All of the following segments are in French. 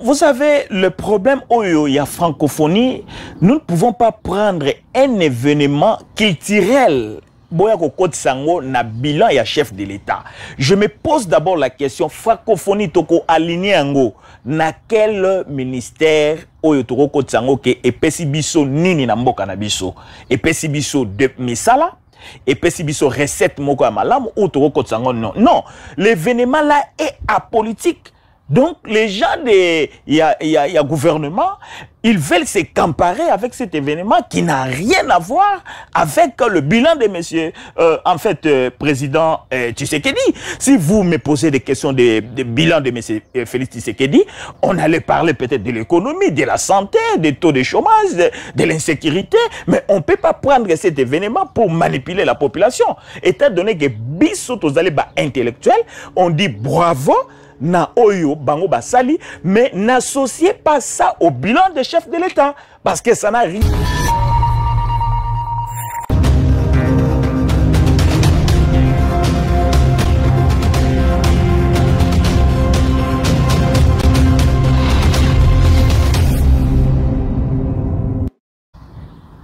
Vous savez, le problème où il y a francophonie, nous ne pouvons pas prendre un événement culturel boya ko Côte Sango na bilan ya chef de l'État. Je me pose d'abord la question, francophonie toko aligné ango na quel ministère oyo toko Côte Sango ke epesi biso nini na mboka na biso, epesi biso de misala, epesi biso recette moko ya malamu ou toko Côte Sango. Non, l'événement là est apolitique. Donc, les gens il y a gouvernement, ils veulent se comparer avec cet événement qui n'a rien à voir avec le bilan de monsieur, président Tshisekedi. Si vous me posez des questions de bilan de monsieur Félix Tshisekedi, on allait parler peut-être de l'économie, de la santé, des taux de chômage, de l'insécurité, mais on ne peut pas prendre cet événement pour manipuler la population. Étant donné que biso tozali ba intellectuel, on dit bravo, na oyo bango basali, mais n'associez pas ça au bilan des chefs de l'État parce que ça n'a rien.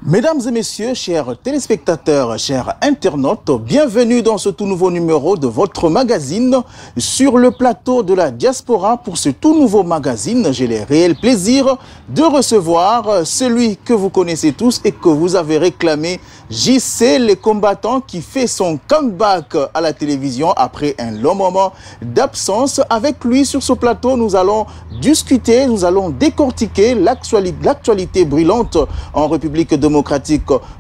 Mesdames et messieurs, chers téléspectateurs, chers internautes, bienvenue dans ce tout nouveau numéro de votre magazine sur le plateau de la diaspora. Pour ce tout nouveau magazine, j'ai le réel plaisir de recevoir celui que vous connaissez tous et que vous avez réclamé, JC, le combattant qui fait son comeback à la télévision après un long moment d'absence. Avec lui sur ce plateau, nous allons discuter, nous allons décortiquer l'actualité brûlante en République démocratique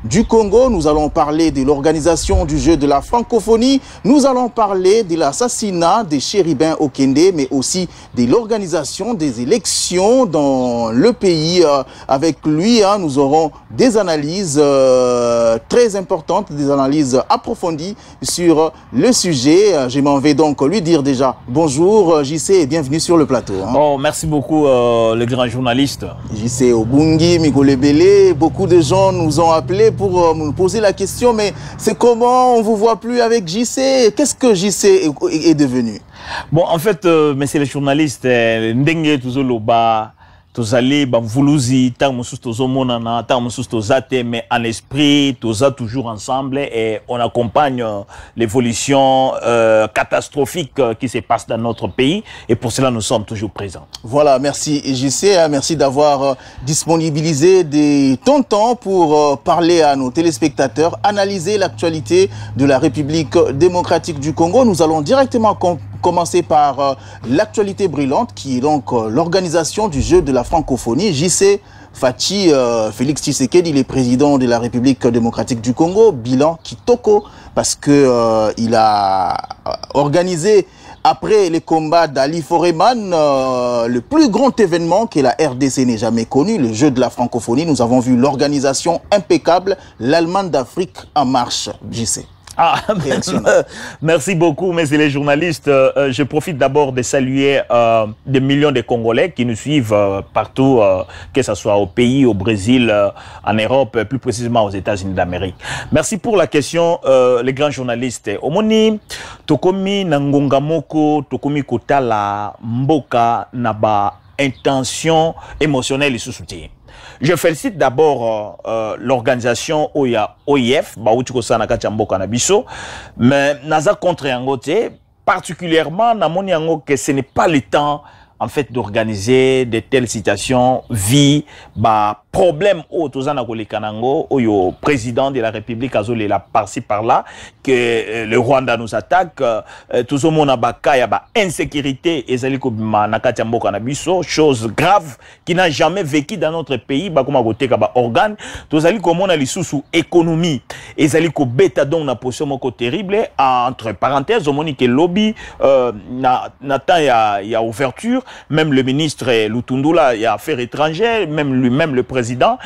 du Congo. Nous allons parler de l'organisation du jeu de la francophonie. Nous allons parler de l'assassinat des chérubins au Kende, mais aussi de l'organisation des élections dans le pays. Avec lui, nous aurons des analyses très importantes, des analyses approfondies sur le sujet. Je m'en vais donc lui dire déjà bonjour JC et bienvenue sur le plateau. Oh, merci beaucoup le grand journaliste. JC Obungi, Mikolebele, beaucoup de gens nous ont appelé pour nous poser la question, mais c'est comment on vous voit plus avec JC? Qu'est-ce que JC est devenu? Bon, en fait, monsieur le journaliste, ndenge tuzoloba tozali bamvuluzi tant mususu tozomonana tant mususu tozate, mais en esprit toza toujours ensemble et on accompagne l'évolution catastrophique qui se passe dans notre pays et pour cela nous sommes toujours présents. Voilà, merci JC, merci d'avoir disponibilisé ton temps pour parler à nos téléspectateurs, analyser l'actualité de la République démocratique du Congo. Nous allons directement commencer par l'actualité brûlante qui est donc l'organisation du jeu de la francophonie. JC Fachi, Félix Tshisekedi, il est président de la République démocratique du Congo, bilan Kitoko, parce que il a organisé après les combats d'Ali Foreman, le plus grand événement que la RDC n'ait jamais connu, le jeu de la francophonie. Nous avons vu l'organisation impeccable, l'Allemagne d'Afrique en marche. JC. Ah, merci beaucoup, messieurs les journalistes. Je profite d'abord de saluer des millions de Congolais qui nous suivent partout, que ce soit au pays, au Brésil, en Europe, plus précisément aux États-Unis d'Amérique. Merci pour la question, les grands journalistes. Omoni, tokomi nangonga moko, tokomi kotala mboka naba intention émotionnelle et sous-soutien. Je félicite d'abord l'organisation OIF, mais naza contre yangote, particulièrement namoni yango que ce n'est pas le temps en fait d'organiser de telles situations, vie, problème au tozana kolekanango, au président de la République azole la par-ci par-là, que le Rwanda nous attaque, tout mona baka ya insécurité ezaliko nakati mboka na biso, chose grave qui n'a jamais vécu dans notre pays, bakoma koteka organe, tozali komona lisusu économie, ezaliko beta donc na position moko terrible, entre parenthèses, omoni que lobby na temps ya ouverture. Même le ministre Lutundula, il y a affaires étrangères, même lui-même le président,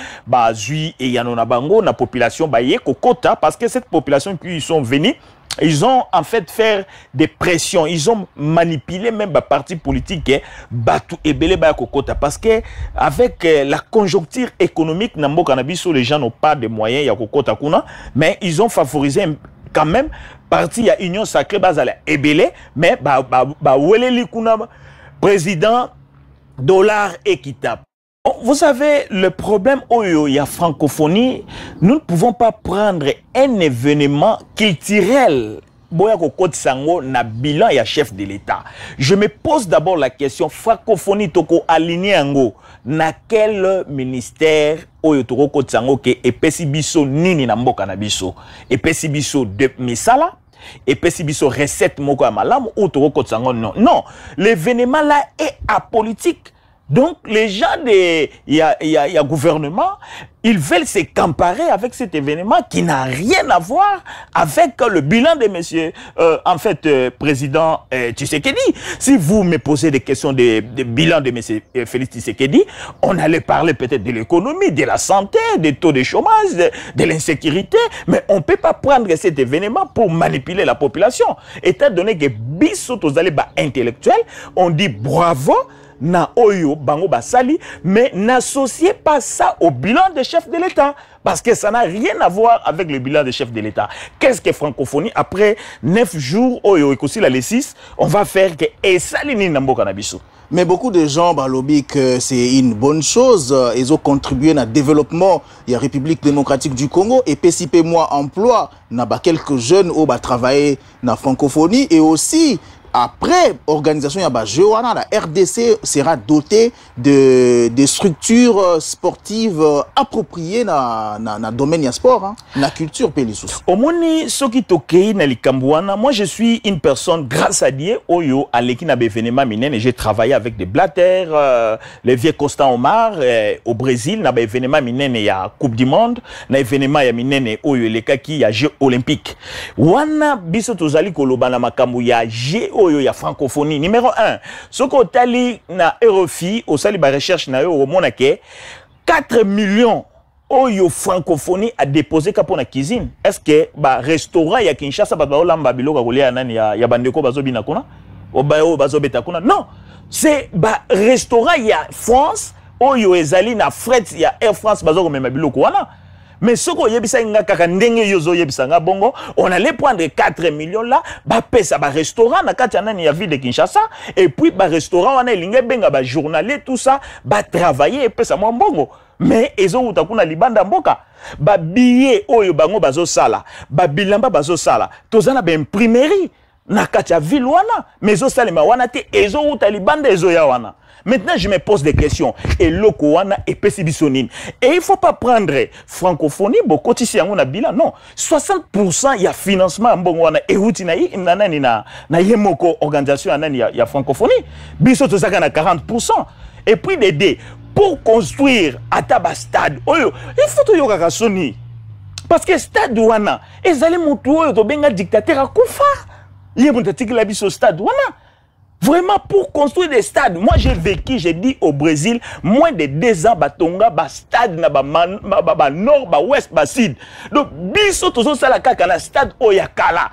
Zui et Yanona Bango, la population, Kokota, parce que cette population qui ils sont venus, ils ont en fait fait des pressions, ils ont manipulé même les partis politiques, Batu et Belé Kokota, parce que avec la conjoncture économique, les gens n'ont pas de moyens, il y a Kokota Kuna, mais ils ont favorisé quand même, parti à Union Sacrée, Bazala et Belé, mais Weleli Kuna, président dollar équitable. Vous savez, le problème où il y a francophonie, nous ne pouvons pas prendre un événement culturel boya ko kote sango na bilan ya chef de l'État. Je me pose d'abord la question, francophonie toko aligné ango na quel ministère oyo toko kote sango ke epesi biso nini na mboka na biso, epesi biso de misala, epesi biso recette moko ya malamu ou toko kote sango non. Non, l'événement là est apolitique. Donc, les gens il y a gouvernement, ils veulent se comparer avec cet événement qui n'a rien à voir avec le bilan de monsieur, président Tshisekedi. Si vous me posez des questions de bilan de monsieur Félix Tshisekedi, on allait parler peut-être de l'économie, de la santé, des taux de chômage, de l'insécurité, mais on ne peut pas prendre cet événement pour manipuler la population. Étant donné que biso tozali ba intellectuel, on dit bravo, na oyo bango basali, mais n'associez pas ça au bilan des chefs de l'État, parce que ça n'a rien à voir avec le bilan des chefs de l'État. Qu'est-ce que francophonie? Après 9 jours oyo ekosi la les 6, on va faire que esali ni na mboka na biso. Mais beaucoup de gens balobi que c'est une bonne chose. Ils ont contribué au développement de la République démocratique du Congo et PCP moi emploi na ba quelques jeunes au ba travailler na francophonie et aussi après organisation ya ba Jewana, la RDC sera dotée de structures sportives appropriées na domaine ya sport, hein, na culture pelisous. Omoni soki tokei na likambuana, moi je suis une personne grâce à Dieu oyo aleki na événement minen et j'ai travaillé avec des blatters, les vieux Constant Omar au Brésil na événement minen ya Coupe du Monde, na événement ya minen oyo lekaki ya Jeux Olympiques. Wana biso tozali koloba na makambo ya Jeux oyo ya francophonie. Numéro 1, ce qu'on tali na RFI, au sali ba recherche na yo au monake 4 millions oyo francophonie a déposé kapona cuisine. Est-ce que ba restaurant ya Kinshasa ba olamba biloko kolia nani ya bandeko bazobina kuna? Obayo bazobeta kuna? Non, c'est ba restaurant ya France oyo ezali na fret ya Air France bazoko mema biloko wana. Mais ce qu'on yebisa nga kaka ndenge yozo yebisa nga bongo, on allait prendre 4 millions là, ba pesa ba restaurant na kati nani ya ville de Kinshasa et puis ba restaurant wana linge benga ba journalier tout ça, ba travailler et pesa mo bongo. Mais ezo utakuna libanda mboka, ba billet oyo bango bazo sala, ba bilamba bazo sala, tozana ba imprimerie na kati ya ville wana, mais ezo salema wana te ezo utalibanda ezo ya wana. Maintenant, je me pose des questions. Et le Kowana et Pessibisonine. Et il ne faut pas prendre francophonie, beaucoup ici on a bilan. Non, 60% il y a financement Mbongwana et Outinaï, na yemoko organisation il y a francophonie. Biso to saka na 40%. Et puis d'aider pour construire Ataba stade. Oyo, il faut to yoka soni. Parce que stade wana, ezali mutu oyo to benga dictateur akufa. Yebontatiki la biso stade wana. Vraiment, pour construire des stades, moi j'ai vécu, j'ai dit au Brésil, moins de 2 ans, batonga, ba stade, na ba nord, ba ouest, ba sud. Donc, biso tozo sala kaka na stade oyakala.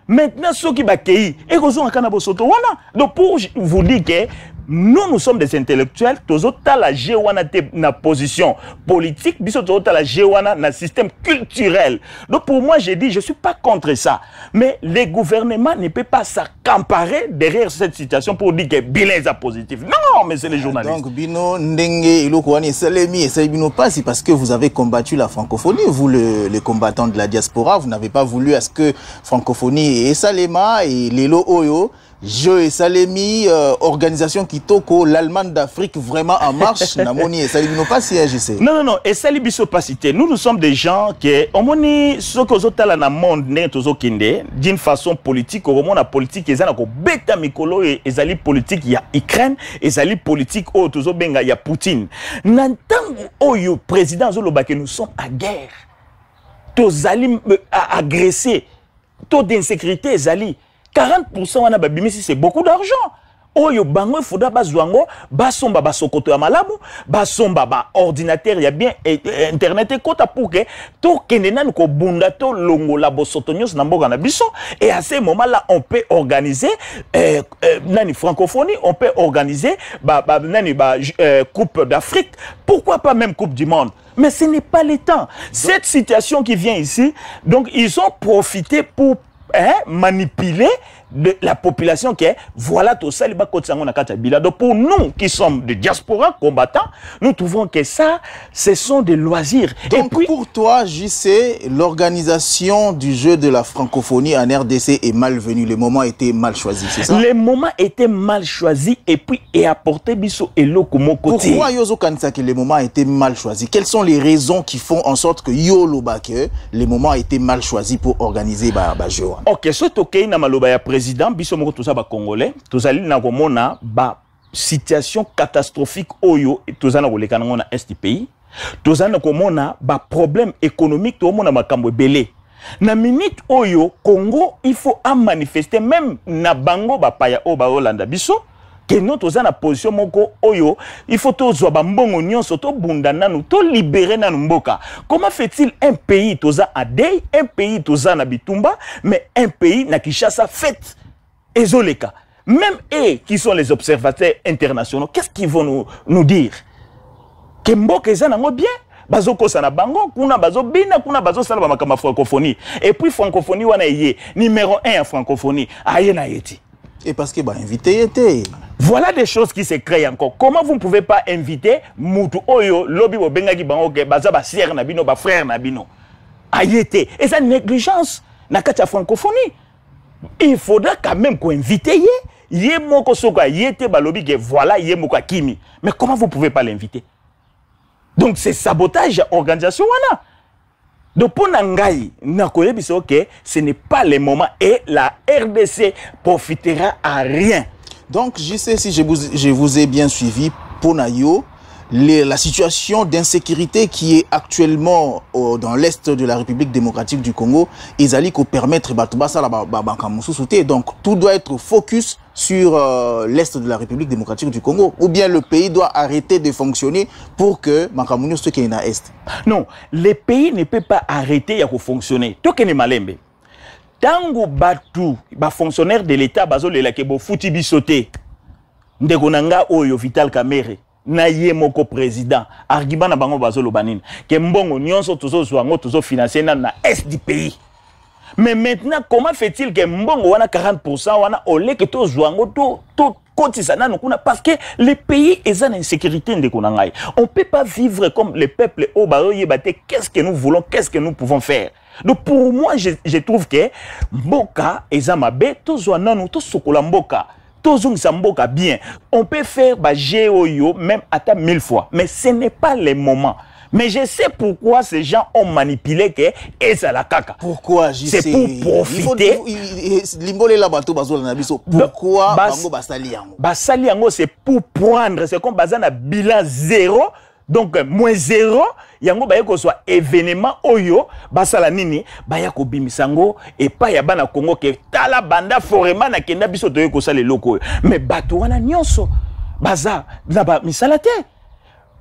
Maintenant, ceux qui bakei, et gozo akana bosoto wana. Donc, pour vous dire que nous sommes des intellectuels, tozo tala jewana na position politique, biso tozo tala jewana na système culturel. Donc pour moi, j'ai dit, je suis pas contre ça. Mais les gouvernements ne peuvent pas s'accaparer derrière cette situation pour dire que bilan est positif. Non, mais c'est les journalistes. Donc bino ndenge ilokouani salemi et salibino pas, c'est parce que vous avez combattu la francophonie, vous les combattants de la diaspora, vous n'avez pas voulu à ce que francophonie et salema et lelo oyo Jeux et Salemi, organisation qui toko l'Allemagne d'Afrique vraiment en marche. Namoni et Salimi n'ont pas si AGC. Non, non, non. Et Salimi sont pas cités. Nous sommes des gens qui, on moni, ce que vous avez dans le monde, d'une façon politique, au moment la politique, ils ont bêta mikolo et ils politique, il y a Ukraine, et ils politique, oh, tous benga, il y a Poutine. N'entend, oh, yo, président Zolobake, nous sommes à guerre. Tous allés agresser. Taux d'insécurité, Zali. 40% wana babimisi c'est beaucoup d'argent. Oyo bango faudra bazwango basomba basokoto ya malamu, basomba ba ordinateur ya bien internet et kota pour que to kenena ko bunda to longola bosotonyos na mboka na biso et à ce moment là on peut organiser nani francophonie, on peut organiser coupe d'Afrique, pourquoi pas même coupe du monde. Mais ce n'est pas le temps. Cette situation qui vient ici, donc ils ont profité pour manipuler de la population qui est voilà tout ça, les donc pour nous qui sommes de diaspora combattants, nous trouvons que ça, ce sont des loisirs. Donc et puis, pour toi, JC, l'organisation du jeu de la francophonie en RDC est malvenue. Le moment était mal choisi, c'est ça? Le moment était mal choisi et puis et apporté biso et l'oko mon côté. Pourquoi Yozo Kanisa que le moment a été mal choisi? Quelles sont les raisons qui font en sorte que le moment a été mal choisi pour organiser le jeu? Ok, ce toké na maloba ya président biso moko toza ba congolais, tozali na komona ba situation catastrophique oyo tozana koleka nango na est du pays. Tozana komona ba problème économique to mona makambo belé. Na minute oyo Congo il faut à manifester même na bango ba paya o ba Holanda biso que nous tous en position moko oyo il faut tous mbongo nyonso to bunda nanu to libérer nanu mboka. Comment fait-il un pays toza a deuil, un pays toza na bitumba, mais un pays na Kinshasa fête ezoleka. Même eux qui sont les observateurs internationaux, qu'est-ce qu'ils vont nous dire? Que mboka eza nango bien bazoko sana bango kuna bazo bina kuna bazo sala ba makama francophonie et puis francophonie wana yé numéro 1 en francophonie aye na yeti. Et parce que invité était. Voilà des choses qui se créent encore. Comment vous ne pouvez pas inviter Moutou Oyo, Lobby Bengaki Bango, Baza Bassier Nabino, ba frère Nabino. Ayete. Et ça négligence. Nakacha francophonie. Il faudra quand même qu'on invite yé moko soka yete balobi que voilà yé moko kimi. Mais comment vous ne pouvez pas l'inviter? Donc c'est sabotage organisation wana. Donc pour Nangaï, ce n'est pas le moment et la RDC profitera à rien. Donc je sais si je vous ai bien suivi, pour Nayo, la situation d'insécurité qui est actuellement dans l'est de la République démocratique du Congo, ils allaient permettre donc tout doit être focus sur l'est de la République démocratique du Congo, ou bien le pays doit arrêter de fonctionner pour que Makamounio soit qu'il y a est. Non, le pays ne peut pas arrêter de fonctionner. Tokene malembe. Tango batu, ba fonctionnaire de l'État bazo le lakebo futi bisoté. Ndegonanga oyo Vital Kamerhe. Na ye moko président argument na bango bazo lobanine ke mbongo nyonso tozo zwango tozo financer na est du pays. Mais maintenant comment fait-il que mbongo wana 40% wana olé que to zwango to kotisa nanu kuna parce que le pays est en insécurité ndeko na ngai. On peut pas vivre comme le peuple au baro yebate qu'est-ce que nous voulons, qu'est-ce que nous pouvons faire. Donc pour moi je trouve que mboka ezamabe to zwana nanu to sokola mboka. Bien. On peut faire géoyo même à 1000 fois, mais ce n'est pas le moment. Mais je sais pourquoi ces gens ont manipulé que la caca. Pourquoi? C'est pour profiter. Pourquoi Basali yango c'est pour prendre, c'est comme bazana bilan 0. Donc moins 0 yango ba yeko soit événement oyo basala nini ba yako bimisango et pas ya bana Congo ke tala banda forema na kenda biso to yeko sala loko mais bato wana nyonso baza na ba misalate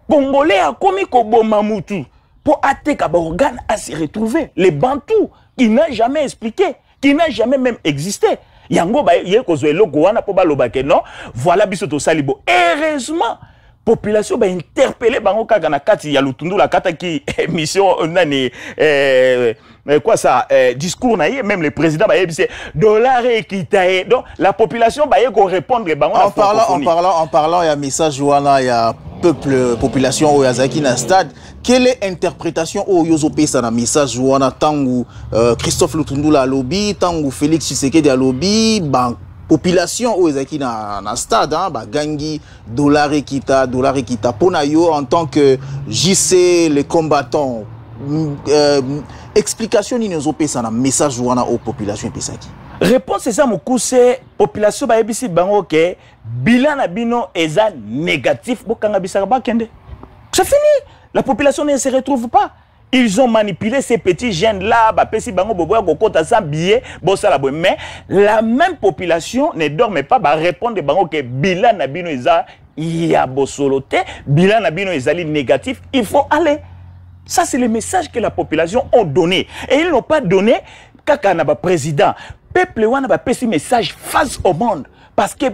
congolais a komi ko boma mutu pour ateka ba organe à se retrouver les bantous qui n'a jamais expliqué, qui n'a jamais même existé. Yango ba yeko zo loko wana po ba lobake non voilà biso to salibo heureusement population va interpeller bango kaka na kati ya lutundu la kata qui émission nani quoi ça discours na même le président va dire dollar équité donc la population va répondre bango en parlant il y a message wana il y a peuple population au yazaki na stade quelle est interprétation au yozo pesa na message wana tangu Christophe Lutundu la lobby tangu Félix Tshisekedi a lobby bank population aux qui na stade hein gangi dollar ekita pona yo en tant que JC les combattants explication ni nous opesa na message wana aux populations pesaki réponse c'est ça moku c'est population ba ebisi bango ke bilan na bino eza négatif bokanga bisaka ba kende c'est fini la population ne se retrouve pas. Ils ont manipulé ces petits jeunes-là, mais la même population ne dorme pas, répondre que bilan nabino eza yabosolote, bilan nabino ezali négatif, il faut aller. Ça c'est le message que la population a donné. Et ils n'ont pas donné kaka na ba président. Peuple wana ba pesi message face au monde parce que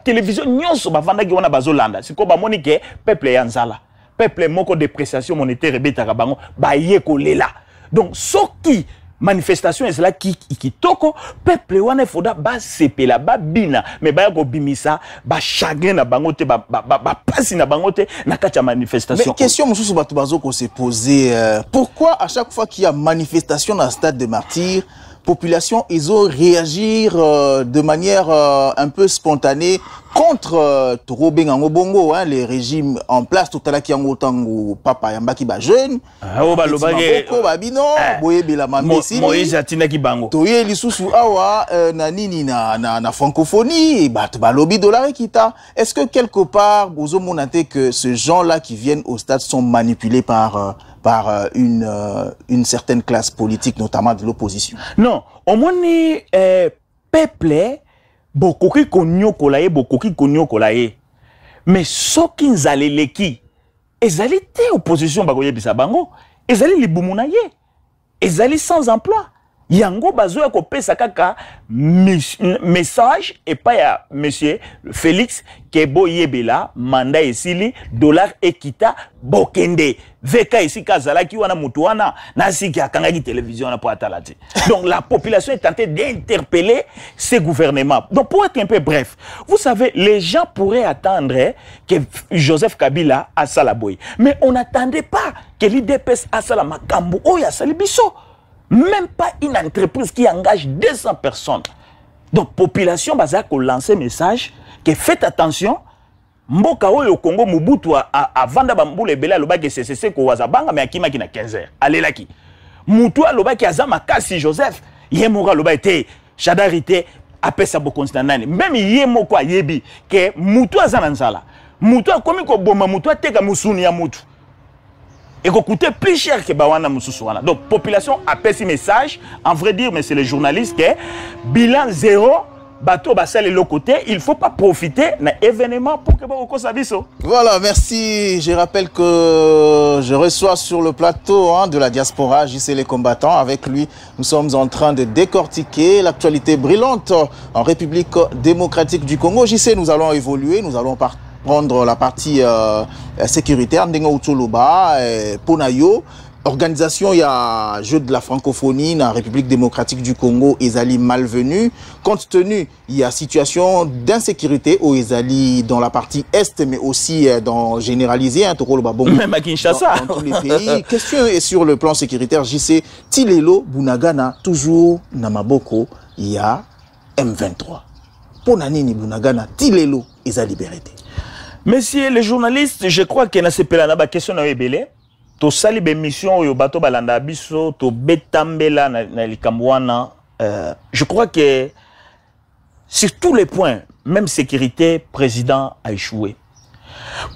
télévision nyonso ba vanda ki wana bazolanda. Siko ba moni ke peuple yanzala. Peuple moko dépréciation monétaire et bêta bango ba yekolela. Donc ce qui manifestation est là qui toko peuple wana foda ba sepela ba bina mais ba ko bimisa ba chagrin na bangote ba pasi na bangote na kati ya manifestation. Mais question mususu batu bazoko se poser pourquoi à chaque fois qu'il y a manifestation dans le stade de Martyrs, population ils ont réagir de manière un peu spontanée contre Toro Bengango Bongo, hein, les régimes en place tout à l'heure qui ont autant papa yambaki ba jeune Moïse atina ki bango toye lisusu awa na nini na francophonie bat ba lobby dollar kita. Est-ce que quelque part vous monate que ces gens là qui viennent au stade sont manipulés par une certaine classe politique, notamment de l'opposition? Non, au moins peuple bokoki konyo kolaye mais soki nzale leki ezali te opposition bakoyebisa bango ezali libumuna ye ezali sans emploi yango bazoya kopesa kaka message et pas ya monsieur Félix Kebo Yebela manda esili dollar ekita bokende veka ici kazala ki wana mutu wana na siki akanga ki télévision na po atalati. Donc la population est tentée d'interpeller ces gouvernements. Donc pour être un peu bref, vous savez les gens pourraient attendre que Joseph Kabila a salaboy, mais on n'attendait pas que l'IDPS a salamakambu o ya salibiso. Même pas une entreprise qui engage 200 personnes. Donc, population, baza ko lancer message que faites attention. Mboka oyo Congo Mobutu avant d'abamboule bela loba que c'est ko wazabanga mais akima ki na 15h. Allez là qui. Mutu loba ki azama kasi Joseph, yemora loba été chadarité apesa bokonsta nani. Même yemoko ayebi que mutu azana nzala. Mutu akomi ko boma mutu ateka musuni ya mutu. Et qu'on coûtait plus cher que Bawana Moussousouana. Donc, population a fait ce message. En vrai dire, mais c'est les journalistes que bilan zéro, bateau bassal et l'autre côté, il ne faut pas profiter d'un événement pour que vous saviez ça. Voilà, merci. Je rappelle que je reçois sur le plateau de la diaspora JC les combattants. Avec lui, nous sommes en train de décortiquer l'actualité brûlante en République démocratique du Congo. JC, nous allons évoluer, nous allons prendre la partie sécuritaire, Ponayo, organisation, il y a jeu de la francophonie dans la République démocratique du Congo, Ezali malvenu. Compte tenu, il y a situation d'insécurité au Ezali dans la partie Est, mais aussi dans généralisé, même à Kinshasa. Dans tous les pays. Question est sur le plan sécuritaire, JC, Tilelo, Bunagana, toujours Namaboko, il y a M23. Ponanini, Bunagana, Tilelo, Ezali Berete. Messieurs les journalistes, je crois que na sepela na ba question na ebele to sali be mission yo bato balanda biso to betambela na likamwana. Je crois que sur tous les points, même sécurité, président a échoué.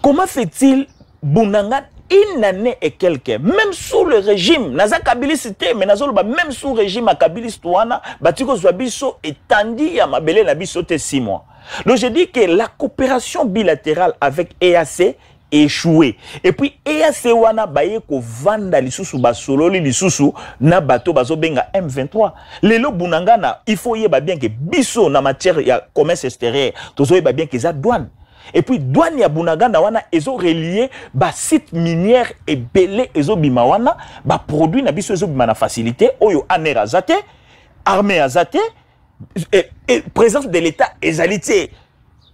Comment fait-il Bunanga une année et quelques, même sous le régime, naza kabilisité, mais même sous le régime à kabilistouana, batiko zwabiso étendi ya mabele na biso te 6 mois. Donc je dis que la coopération bilatérale avec EAC échoué. Et puis EAC wana baye ko vanda lisusu basololi lisusu na bato bazobenga M23. Lelo bunangana il faut yeba bien que biso na matière ya commerce extérieur tozo yeba bien que za douane. Et puis douane ya bunagana wana ezo relié ba site minière et belé ezo bima wana ba produit na biso ezo bima na facilité oyo anera zate armée azate et présence de l'état ezalité.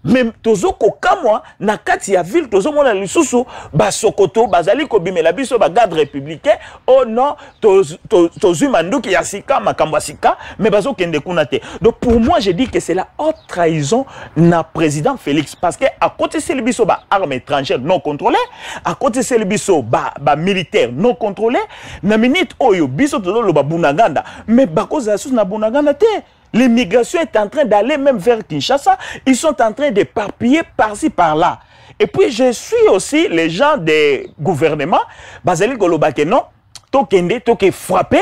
Même tozo kokamwa na kati ya ville tozo mona lisusu ba sokoto bazali ko bimela biso ba garde républicain oh non tozu manduki ya sika makambo sika mais bazo kende kuna te. Donc pour moi je dis que c'est la haute trahison na président Félix parce que à côté c'est le biso ba armes étrangères non contrôlées, à côté c'est le biso ba militaire non contrôlé na minute oyo biso tozo lo ba bunaganda mais bakoza sous na bunaganda te. L'immigration est en train d'aller même vers Kinshasa. Ils sont en train d'éparpiller par-ci, par-là. Et puis, je suis aussi les gens des gouvernements. Bazali Golobake, non? Tokende, toke frappé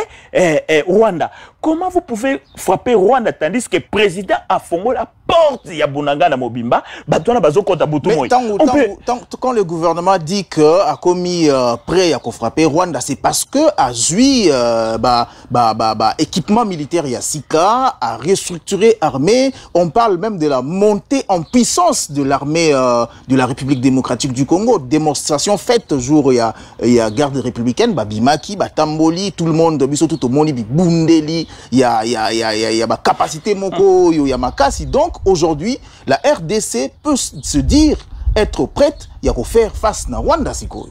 Rwanda. comment vous pouvez frapper Rwanda tandis que le président a fondé la porte ya Bunagana Mobimba, batona bazo kota butu moi. Quand le gouvernement dit que a commis prêt à frapper Rwanda, c'est parce que a joui équipement militaire Yassika, a restructuré armée. On parle même de la montée en puissance de l'armée de la République démocratique du Congo. Démonstration faite jour il y a garde républicaine, Bimaki, Tamboli, tout le monde, biso tout le monde, Bundeli, il y a capacité moko, il y a makasi. Donc aujourd'hui, la RDC peut se dire être prête, il y a qu'à faire face à Rwanda siko.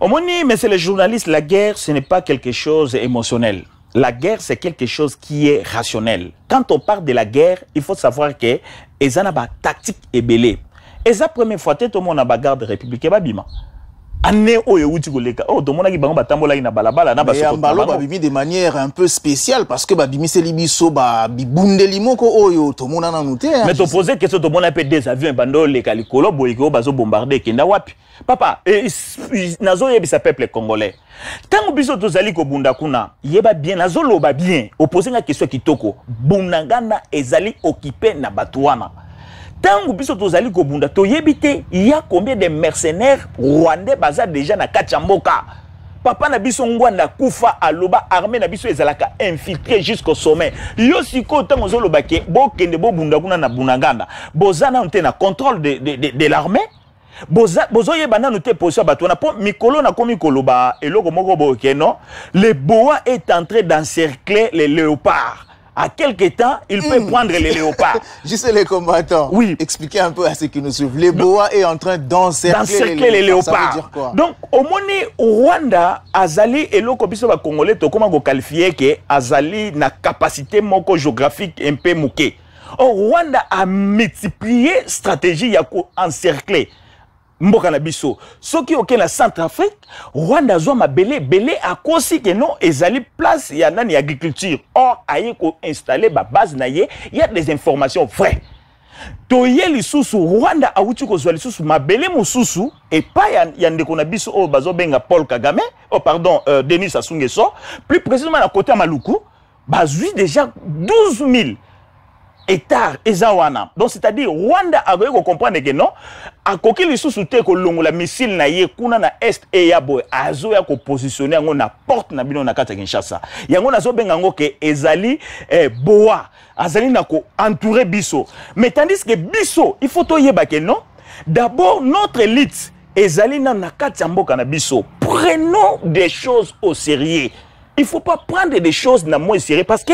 Omoni, mais c'est les journalistes, la guerre, ce n'est pas quelque chose d'émotionnel. La guerre, c'est quelque chose qui est rationnel. Quand on parle de la guerre, il faut savoir que les anaba tactique est belé. Et la première fois, tout le monde a la garde républicaine, babima. Année où tu goleka, oh, tout le monde a dit banga batambola ina balabala na baso. Mais ambalo babimi de manière un peu spéciale parce que babimi c'est libiso ba bibundeli moko oyo tout le monde a noté. Mais tu poses question tout le monde a fait des avions bando les kalikolo boyiko bazo bombarder kenda wapi. Papa, nazo yebisa peuple congolais. Tant biso tozali ko bunda kuna, yeba bien nazo loba bien. Opposer nga question kitoko, Bunagana ezali occupé na batuana. Tant que tozali ko bunda to yebite, il y a combien de mercenaires rwandais baza déjà na Kachamboka. Papa na biso ngwanda kufa aloba armée na biso ezalaka infiltré jusqu'au sommet. Yo siko tango zoloba ke bo kende bo bunda kuna na Bunagana. Bozana onte na contrôle de l'armée. Bozo yebana noté position batona po mikolo na komi koloba eloko moko bo ke non. Le boa est en train d'encercler les léopards. À quelque temps, il peut prendre les léopards. Juste les combattants. Oui. Expliquez un peu à ceux qui nous suivent. Les boa est en train d'encercler les léopards. Ça veut dire quoi? Donc, au moni Rwanda, Azali et le Kobiso Congolais, comment vous qualifiez que Azali na capacité moko géographique un peu mouké. Rwanda a multiplié stratégie yako encercler. Mboka na biso soki oke na Centrafrique Rwanda zo mabele belé a kosi que non ezali place ya nani agriculture or aye ko installer ba base na ye y a des informations vraies toye lisusu Rwanda awuti ko zo lisusu mabele mususu et pas ya ndeko na biso o bazo benga Paul Kagame oh pardon Denis Sassou Nguesso plus précisément à côté Maluku bazui déjà 12 000 hectares ezawana. Donc c'est-à-dire Rwanda a voulu comprendre que non a koki lisusu te ko longola missile na ye kuna na est et ya boy azo ya ko positionner ngo na porte na bino na kata Kinshasa. Yango na zo benga ngo ke ezali boa azali na ko entourer biso. Mais tandis que biso il faut to yeba que non d'abord notre élite ezali na kata mboka na biso. Prenons des choses au sérieux. Il ne faut pas prendre des choses na moins sérieux parce que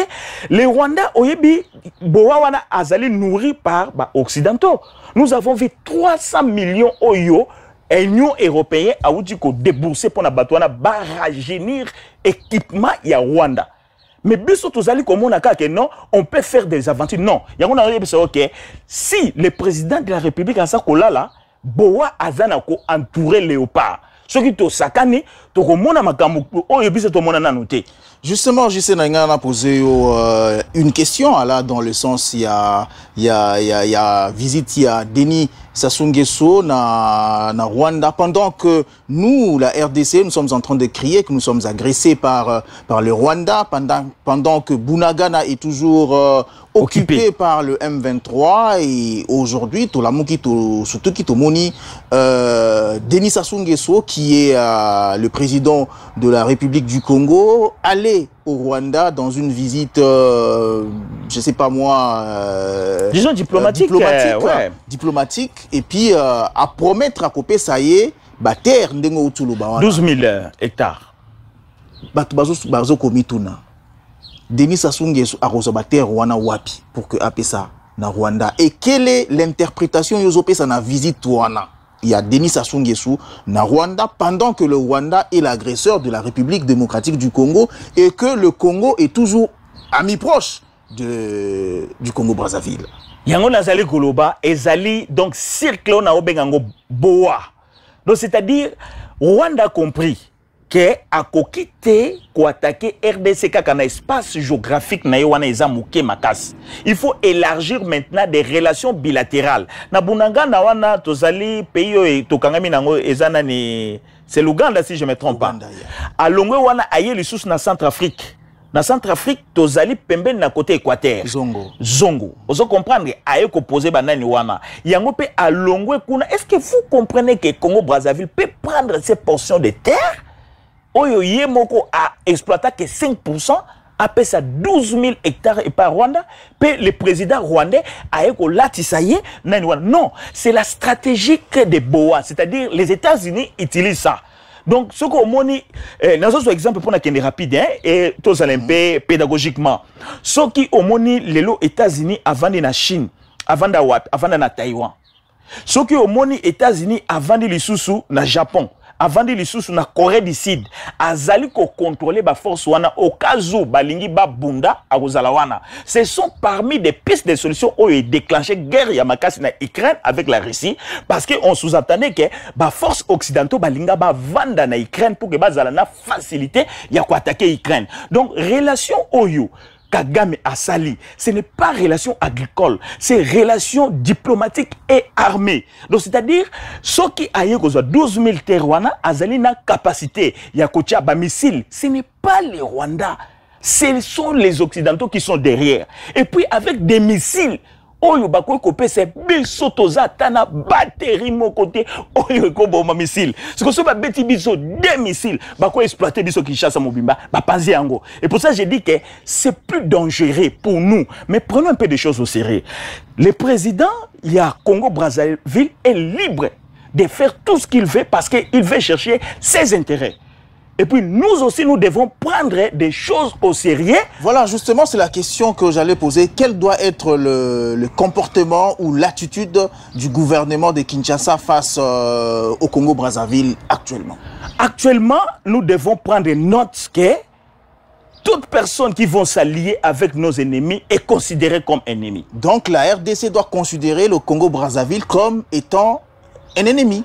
les Rwandais oyebi boawana azali nourri par occidentaux. Nous avons vu 300 millions oyo Union européenne a dit qu'on déboursé pour na batouana rajeunir équipement ya Rwanda. Mais biso tozali comme on a que non, on peut faire des aventures. Non, yango na oyebi OK. Si le président de la République a ça là, boa azana ko entourer léopard. Ce qui te sakane, tu comprends makambo o yebise to mona noté. Justement, je sais a posé une question là dans le sens il y a visite il y a Denis Sassou Nguesso na Rwanda pendant que nous la RDC nous sommes en train de crier que nous sommes agressés par le Rwanda pendant que Bunagana est toujours occupé par le M23 et aujourd'hui Tolamuki surtout qui Tomoni Denis Sassou Nguesso qui est le président de la République du Congo allait au Rwanda dans une visite je sais pas moi disons diplomatique diplomatique et puis à promettre à Kopé ça y est terre ndengo utuluba 12 000 hectares bazo komituna Denis Sassou Nguesso a reçu terre wana wapi pour que apé ça na Rwanda et quelle est l'interprétation yozopé ça na visite wana. Il y a Denis Sassou Nguesso na Rwanda pendant que le Rwanda est l'agresseur de la République démocratique du Congo et que le Congo est toujours ami proche du Congo-Brazzaville. Yango nazali koloba ezali donc circle na obengango boa. Donc c'est-à-dire Rwanda a compris que a kokite ko attaquer RDC kaka na espace géographique na yowana eza muke makas. Il faut élargir maintenant des relations bilatérales. Na Bunagana wana tozali pays tokangami nango ezana ni c'est l'Ouganda si je me trompe pas. À longue wana aye lisusu na Centrafrique. na Centrafrique tozali pembeni na côté Équateur zongo ozo comprendre aye ko poser banani wana yango pe alongwe kuna. Est-ce que vous comprenez que Congo Brazzaville peut prendre ces portions de terre oyo yemoko a exploiter que 5% après ça 12 000 hectares et par Rwanda, puis le président rwandais a écolatissaillé. Non, c'est la stratégie de BOA, c'est-à-dire les États-Unis utilisent ça. Donc, ce qu'on moni, dans un exemple pour la rapide, et tous un peu pédagogiquement, ce qui ont moni les États-Unis avant de la Chine, avant de Taïwan, ce qui ont moni États-Unis avant de l'Isusu na Japon. Avant de l'issue na Corée du Sud, azali ko contrôler ba force wana au cas où balingi ba bunda a wana. Ce sont parmi des pistes de solutions où il déclenché guerre yamakasi na Ukraine avec la Russie parce que on sous-entendait que ba force occidentaux balinga ba vanda na Ukraine pour que bazala na facilité ya ko attaquer Ukraine. Donc relation oyo Kagame Asali, ce n'est pas relation agricole, c'est relation diplomatique et armée. Donc c'est-à-dire, ceux qui aillent 12 000 terroirs, Azali na capacité, Yakocha ba missile, ce n'est pas les Rwandais, ce sont les Occidentaux qui sont derrière. Et puis avec des missiles, oyo bako kopé c'est biso toza tana batterie mon côté oyo ko bomba missile ce que so ba beti biso des missiles bako exploiter biso Kinshasa mobimba ba panzi yango. Et pour ça je dis que c'est plus dangereux pour nous, mais prenons un peu des choses au sérieux. Le président il y a Congo Brazzaville est libre de faire tout ce qu'il veut parce qu'il veut chercher ses intérêts. Et puis nous aussi, nous devons prendre des choses au sérieux. Voilà, justement, c'est la question que j'allais poser. Quel doit être le comportement ou l'attitude du gouvernement de Kinshasa face au Congo-Brazzaville actuellement? Actuellement, nous devons prendre note que toute personne qui va s'allier avec nos ennemis est considérée comme ennemi. Donc la RDC doit considérer le Congo-Brazzaville comme étant un ennemi.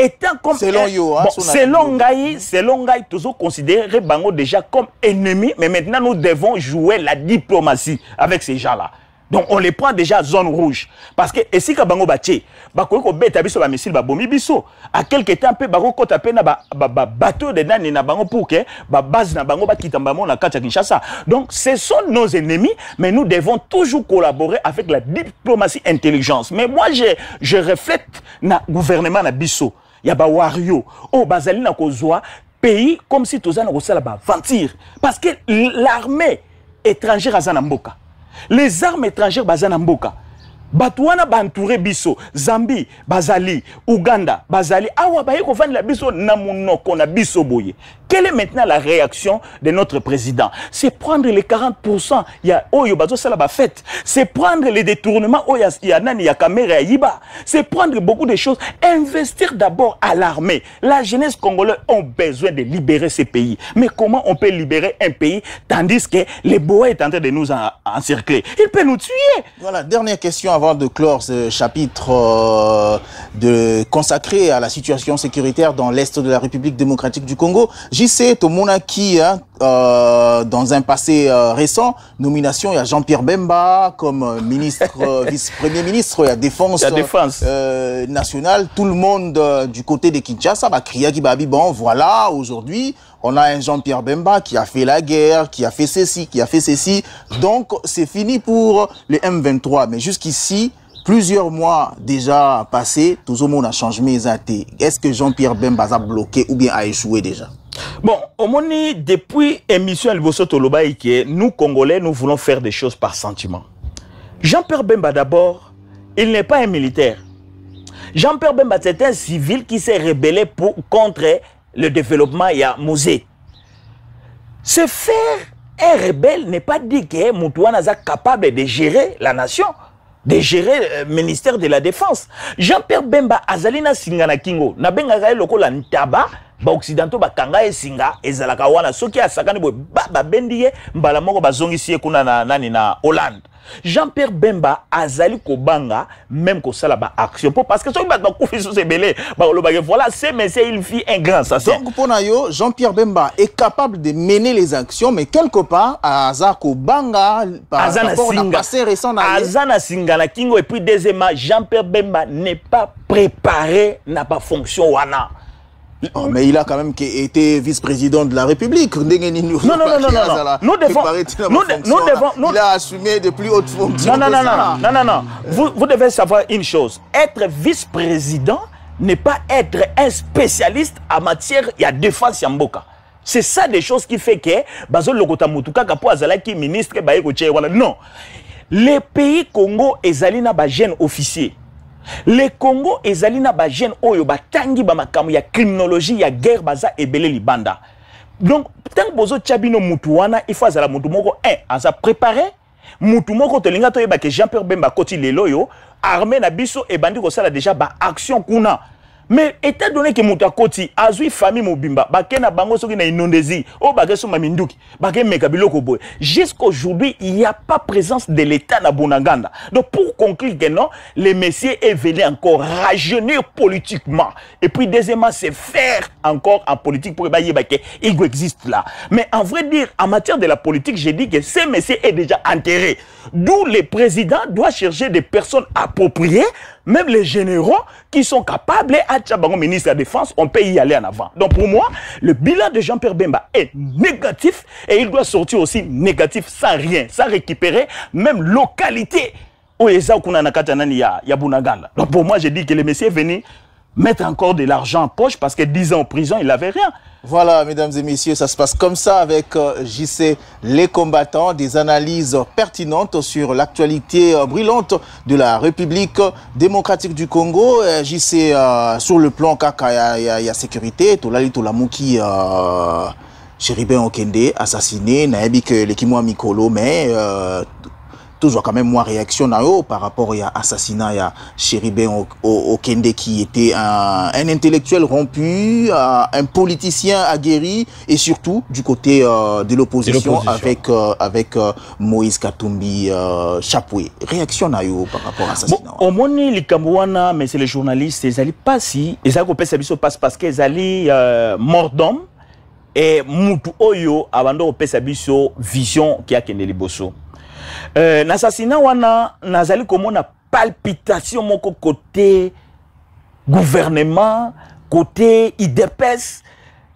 Étant comme selon yo, hein, bon, selon Gaï, toujours considéré Bango déjà comme ennemi, mais maintenant nous devons jouer la diplomatie avec ces gens-là. Donc on les prend déjà zone rouge. Parce que si Bango Baché, Bako ko beta biso ba missile ba bomi biso, à quelque temps peu Bako ko tapé na bateau de nani na Bango pour que ba base na Bango ba kitamba mo na Kacha Kinshasa. Donc ce sont nos ennemis, mais nous devons toujours collaborer avec la diplomatie intelligence. Mais moi je reflète na gouvernement na biso. Il y a ba wario oh bazali na kozwa pays comme si toza na kosala ba ventir parce que l'armée étrangère azana mboka, les armes étrangères bazana mboka, Batouana bantouré biso, Zambie, Bazali, Ouganda, Bazali, awa baye ko vendre la biso na monoko na biso boye. Quelle est maintenant la réaction de notre président? C'est prendre les 40%, il y a oyo bazo sala ba fête, c'est prendre les détournements oyo ya nani ya caméra yiba, c'est prendre beaucoup de choses, investir d'abord à l'armée. La jeunesse congolaise ont besoin de libérer ces pays. Mais comment on peut libérer un pays tandis que les bois est en train de nous encercler? Il peut nous tuer. Voilà, dernière question avant de clore ce chapitre consacré à la situation sécuritaire dans l'Est de la République démocratique du Congo. JC Tomonaki, hein, dans un passé récent, nomination, il y a Jean-Pierre Bemba comme ministre, vice-premier ministre, il y a défense, nationale. Tout le monde du côté de Kinshasa va crier qui babi bon, voilà, aujourd'hui, on a un Jean-Pierre Bemba qui a fait la guerre, qui a fait ceci, qui a fait ceci. Donc, c'est fini pour les M23. Mais jusqu'ici, plusieurs mois déjà passés, tout le monde a changé mes athées. Est-ce que Jean-Pierre Bemba a bloqué ou bien a échoué déjà? Bon, au moment depuis émission Elboso Tolobaïke, nous Congolais, nous voulons faire des choses par sentiment. Jean-Pierre Bemba d'abord, il n'est pas un militaire. Jean-Pierre Bemba, c'est un civil qui s'est rebellé contre le développement et à Mosé. Se faire un rebelle n'est pas dit que Moutouana est capable de gérer la nation, de gérer le ministère de la Défense. Jean-Pierre Bemba, Azalina Singana Kingo, na benga gae loko la ntaba, ba occidentaux ba kanga e singa, ezalaka wana, soki a sakani bo ba bendiye, mbala moko ba zongi siye kuna na nani na Hollande. Jean-Pierre Bemba azali kobanga même ko sala ba action parce que soki ba koufi sous belé ba lobage voilà c'est monsieur il fit un grand assassin. Donc pour nayo Jean-Pierre Bemba est capable de mener les actions mais quelque part azako banga par rapport au passé récent na Azana Singana Kingo et puis deuxièmement Jean-Pierre Bemba n'est pas préparé n'a pas fonction wana. Oh, mais il a quand même été vice-président de la République. Non. Nous devons. Il a assumé de plus hautes fonctions. Non. Vous devez savoir une chose. Être vice-président n'est pas être un spécialiste en matière de défense Yamboka. C'est ça des choses qui fait que Bazo Lokota Mutuka Kapo Azalaki ministre Baeko Tché. Non. Les pays Congo ezali na ba jeune officier. Le Congo ezali na ba jeune oyo batangi ba makamu ya criminologie ya guerre baza ebele libanda. Donc tant bozo tchabino mutu wana il faut azala mutu moko aza préparé mutu moko tolinga to yeba ke Jean-Pierre Bemba koti lelo yo armée na biso e bandi ko sala déjà ba action kuna. Mais étant donné que mutu akoti azui famille mobimba bakena bango soki na inondezi o bakeso maminduki bake mekabilo ko boy. Jusqu'aujourd'hui, il n'y a pas présence de l'État na Bunaganda. Donc pour conclure que non, les messieurs est venu encore rajeunir politiquement. Et puis deuxièmement, c'est faire encore en politique pour que il existe là. Mais en vrai dire, en matière de la politique, j'ai dit que ces messieurs est déjà enterré. D'où le président doit chercher des personnes appropriées, même les généraux qui sont capables, à Tchabango, ministre de la Défense, on peut y aller en avant. Donc pour moi, le bilan de Jean-Pierre Bemba est négatif et il doit sortir aussi négatif sans rien, sans récupérer même localité où les gens ya Bunaganda. Donc pour moi, je dis que le monsieur est venu mettre encore de l'argent en poche parce que 10 ans en prison, il n'avait rien. Voilà, mesdames et messieurs, ça se passe comme ça avec JC Les Combattants, des analyses pertinentes sur l'actualité brûlante de la République démocratique du Congo. JC, sur le plan kaka, il y a sécurité, Tolali Tolamouki, Chéribin Okende, assassiné, Naebi que l'équimoi Mikolo, mais toujours quand même moins réaction par rapport à l'assassinat de Chéribin Okende qui était un intellectuel rompu, un politicien aguerri et surtout du côté de l'opposition avec Moïse Katumbi Chapoué. Réaction par rapport à l'assassinat. Au moni likambouana, mais c'est les journalistes, ils allaient pas si, ils allaient pas parce qu'ils allaient mort d'homme et Moutou Oyo avant de biso vision qui a kende liboso. L'assassinat wana nazali komona palpitation moko côté gouvernement côté IDPS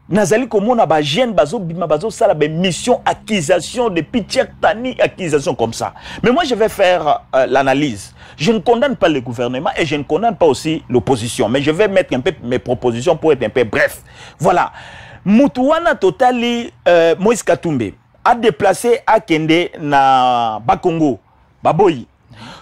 nazali komona ba jeune bazo bima bazo sala ba mission accusation de pitié tani accusation comme ça. Mais moi je vais faire l'analyse. Je ne condamne pas le gouvernement et je ne condamne pas aussi l'opposition, mais je vais mettre un peu mes propositions pour être un peu bref. Voilà. Mutuwana totali Moïse Katumbi a déplacé à Kende na Bakongo, Baboyi.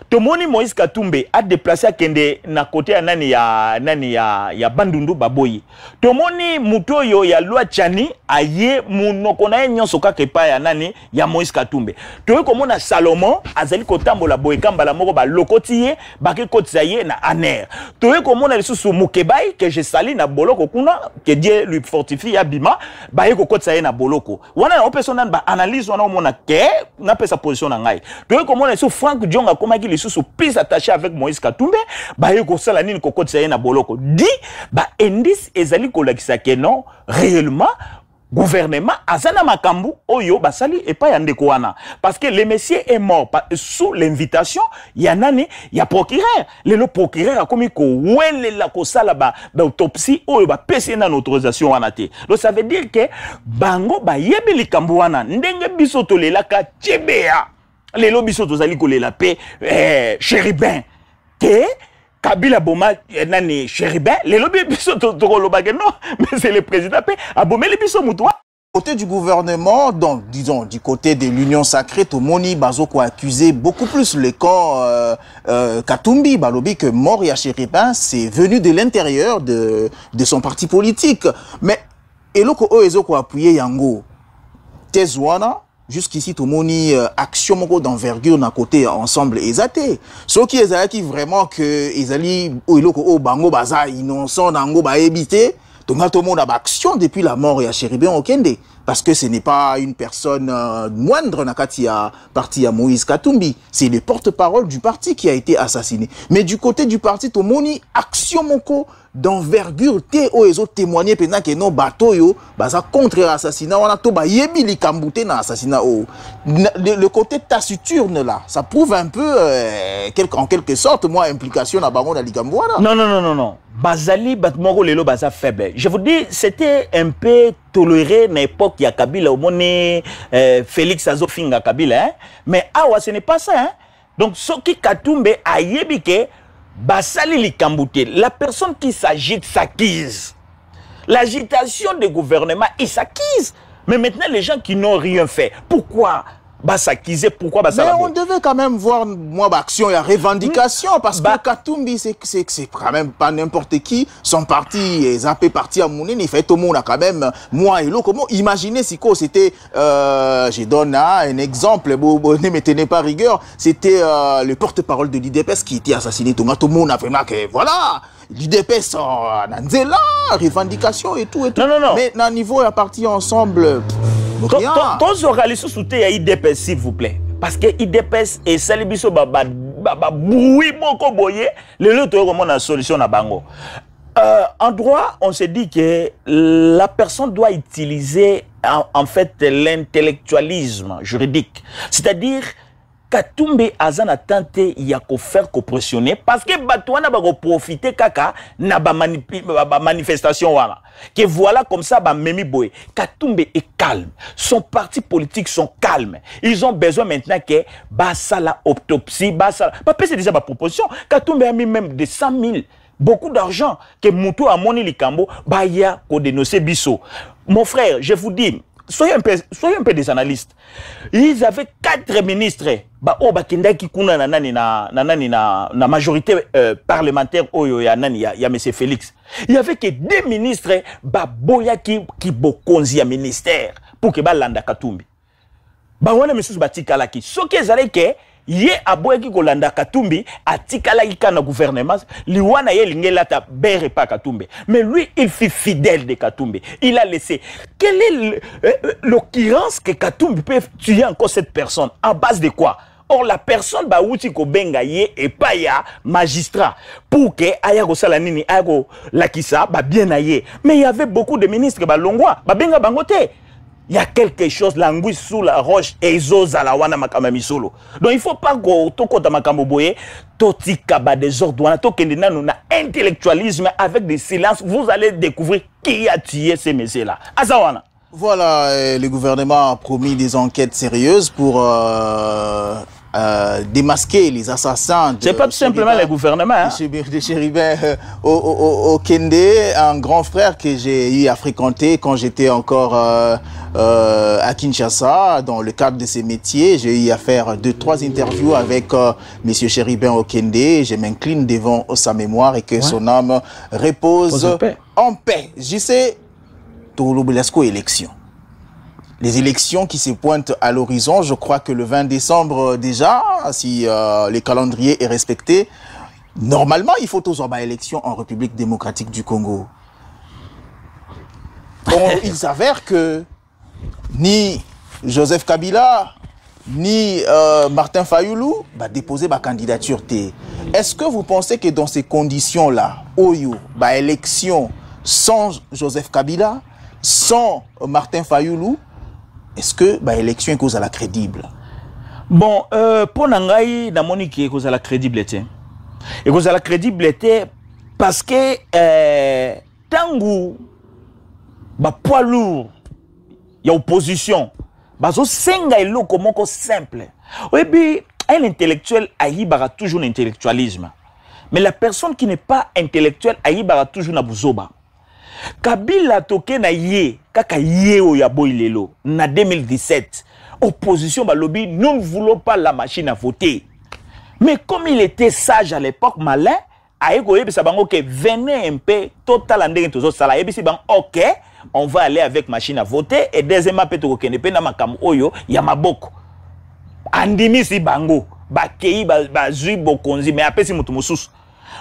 Tomoni Moïse Katumbi a déplacé à Kende na côté ya Bandundu Baboyi. Tomoni Mutoyo ya Loi Chani aye munokona nyonso ka kepa ya nani ya Moïse Katumbi. Toye komona Salomon azali kotambola boye kambala moko ba lokotiye bake kotisaye na aner. Toye komona lisusu Mukebai que je sali na boloko kuna que Dieu lui fortifie ya bima ba ye kotisaye na boloko. Wana on personne ba analyse wana omona ke na pesa position na ngai. Toye komona lisusu Frank Dionga komaki lisusu plus attaché avec Moïse Katumbi ba ye ko sala nini ko kotisaye na boloko. Di ba indice ezali kolakisa ke non réellement gouvernement azana makambu oyo basali et pas yandeko wana parce que le monsieur est mort sous l'invitation ya nani ya procureur le procureur a commis ko wele la ko sala ba autopsie oyo ba pese na autorisation wana te. Donc ça veut dire que bango ba yebi likambu wana ndenge biso to lelaka tibea lelo biso to zali ko lela pe Chéribin ke Kabila Boma nani Chéribin les lobbies biso to non mais c'est le président pe abomé les biso mutoa. Côté du gouvernement, donc disons du côté de l'Union sacrée, Tomoni Bazoko a accusé beaucoup plus le camp Katumbi Balobi que Moria Chéribin, c'est venu de l'intérieur de son parti politique. Mais eloko oezoko appuyé Yango Tezwana. Jusqu'ici, tout le monde action d'envergure d'un côté ensemble exaté. Ce qui est qui vraiment que Ezali ou Bango Baza innocent d'Ango ba éviter. Donc tout le monde a action depuis la mort et à Chéribin Okende. parce que ce n'est pas une personne moindre, Nakati a parti à Moïse Katumbi. C'est le porte-parole du parti qui a été assassiné. Mais du côté du parti, Tomoni, action moko d'envergure, ils ont témoigné pendant que nos bateaux, ça contre l'assassinat, on a tout yebi li kambouté dans l'assassinat. Le côté taciturne là, ça prouve un peu, en quelque sorte, moi, implication à Baron d'Aligambouana. Non. Bazali, Batmoro, Lelo, Baza faible. Je vous dis, c'était un peu toléré à l'époque, il y a Kabila, au monde, Félix Azofinga Kabila, hein? Mais awa, ce n'est pas ça. Hein? Donc, ce qui Katumbe a yébike, Basali li Kambouté, la personne qui s'agite s'acquise. L'agitation du gouvernement, il s'acquise. Mais maintenant, les gens qui n'ont rien fait, pourquoi s'acquiser? Pourquoi Mais on devait quand même voir, moi, action et revendication, parce que Katumbi, c'est quand même pas n'importe qui. Son parti, zappé parti à Mounine, il fait tout le monde, quand même, moi et l'autre. Comment imaginez si c'était, je donne un exemple, ne me tenez pas rigueur, c'était le porte-parole de l'IDPS qui était assassiné. Tout le monde a vraiment que, voilà, l'IDPS, Nanzela, revendication et tout. Non. Mais dans le niveau, la partie ensemble. Tous oralistes soutien à IDPS, s'il vous plaît. Parce que IDPS et Salibiso boui moko boye, le autre comment la solution à Bango. En droit, on se dit que la personne doit utiliser en fait l'intellectualisme juridique. C'est-à-dire Katumbi Azan a tenté de faire pressionner parce que Batouana va profiter kaka na manifestation wala. Que voilà comme ça Memi Boy. Katumbi est calme. Son parti politique sont calmes. Ils ont besoin maintenant que basa la autopsie, basa. Papa c'est déjà ma proposition. Katumbi a mis même de 100 000. Beaucoup d'argent que Moutou a moni likambo baya ko dénoncer biso. Mon frère, je vous dis, soyez un peu des analystes. Ils avaient 4 ministres. Na majorité parlementaire il y a M. Félix. Il y avait que 2 ministres boya qui bokonzi à ministère pour que landa Katumbi. Wana monsieur batikala ki. Ce que zale ke ye aboya ki kolanda Katumbi atikala ki kana gouvernement liwana ye lingela ta bere pa Katumbi. Mais lui il fut fidèle de Katumbi. Il a laissé. Quelle est l'occurrence que Katumbi peut tuer encore cette personne en base de quoi? Or la personne ba uti ko benga ye et pas ya magistrat pour que aya ko sala nini aya ko lakisa ba bien aye. Mais il y avait beaucoup de ministres ba longwa ba benga bangote. Il y a quelque chose l'anguille sous la roche et isoza la wana makamami solo. Donc il faut pas go to kota makambo boye toti kaba des ordres to kende nanu na intellectualisme avec des silences vous allez découvrir qui a tué ces messieurs là. Azawana. Voilà, le gouvernement a promis des enquêtes sérieuses pour démasquer les assassins. C'est pas tout simplement le gouvernement. Hein? De Chéribin Okende, un grand frère que j'ai eu à fréquenter quand j'étais encore à Kinshasa, dans le cadre de ces métiers. J'ai eu à faire 2-3 interviews avec M. Chéribin Okende. Je m'incline devant sa mémoire et que son âme repose en paix. Je sais, Touloubelesco élection. Les élections qui se pointent à l'horizon, je crois que le 20 décembre déjà, si le calendrier est respecté, normalement, il faut toujours avoir élection en République démocratique du Congo. Bon, il s'avère que ni Joseph Kabila, ni Martin Fayoulou va déposer ma candidature. Est-ce que vous pensez que dans ces conditions-là, Oyo, élection sans Joseph Kabila, sans Martin Fayoulou, est-ce que l'élection est cause à la crédible? Bon, pour Nangaï, na monique est cause à la crédibilité. Et cause à la crédibilité parce que tangu poids lourd, il y a opposition. Bazo senga elo komoko simple. Oui, puis un intellectuel aïbara toujours l'intellectualisme. Mais la personne qui n'est pas intellectuelle aïbara toujours na buzoba. Kabila toke na ye, kaka ye o ya boilelo, na 2017, opposition balobi, nous ne voulons pas la machine à voter. Mais comme il était sage à l'époque, malin, aïko yebi sa bango ke venez un peu, total andenge tozo sala, yebi si bang ok, on va aller avec machine à voter, et deuxièmement pe toko kene pe na makam oyo, ya maboko. Andimi si bango, ba kei ba zui bokonzi, mais apesi mutu mususu.